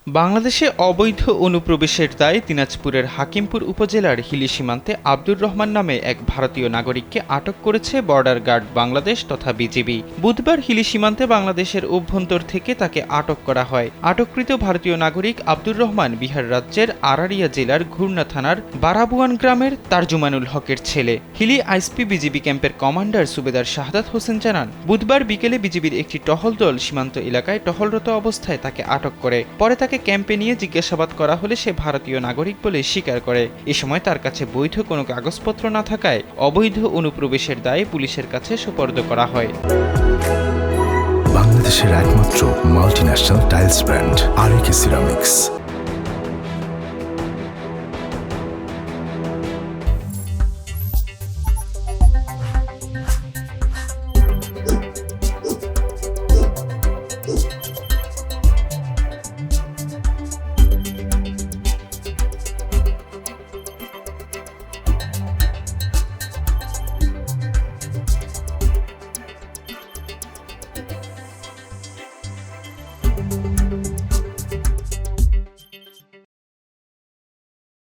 বাংলাদেশে অবৈধ অনুপ্রবেশের দায়ে দিনাজপুরের হাকিমপুর উপজেলার হিলি সীমান্তে আব্দুর রহমান নামে এক ভারতীয় নাগরিককে আটক করেছে বর্ডার গার্ড বাংলাদেশ তথা বিজিবি। বুধবার হিলি সীমান্তে বাংলাদেশের অভ্যন্তর থেকে তাকে আটক করা হয়। আটককৃত ভারতীয় নাগরিক আব্দুর রহমান বিহার রাজ্যের আরারিয়া জেলার ঘুরনা থানার বারাবুয়ান গ্রামের তারজুমানুল হকের ছেলে। হিলি আইএসপি বিজিবি ক্যাম্পের কমান্ডার সুবেদার শাহাদাত হোসেন জানান, বুধবার বিকেলে বিজিবির একটি টহল দল সীমান্ত এলাকায় টহলরত অবস্থায় তাকে আটক করে। পরে তাকে ক্যাম্পে নিয়ে জিজ্ঞাসাবাদ করা হলে সে ভারতীয় নাগরিক বলে স্বীকার করে। এ সময় তার কাছে বৈধ কোনো কাগজপত্র না থাকায় অবৈধ অনুপ্রবেশের দায়ে পুলিশের কাছে সোপর্দ করা হয়। বাংলাদেশের একমাত্র মাল্টিন্যাশনাল টাইলস ব্র্যান্ড আরএকে সিরামিক্স।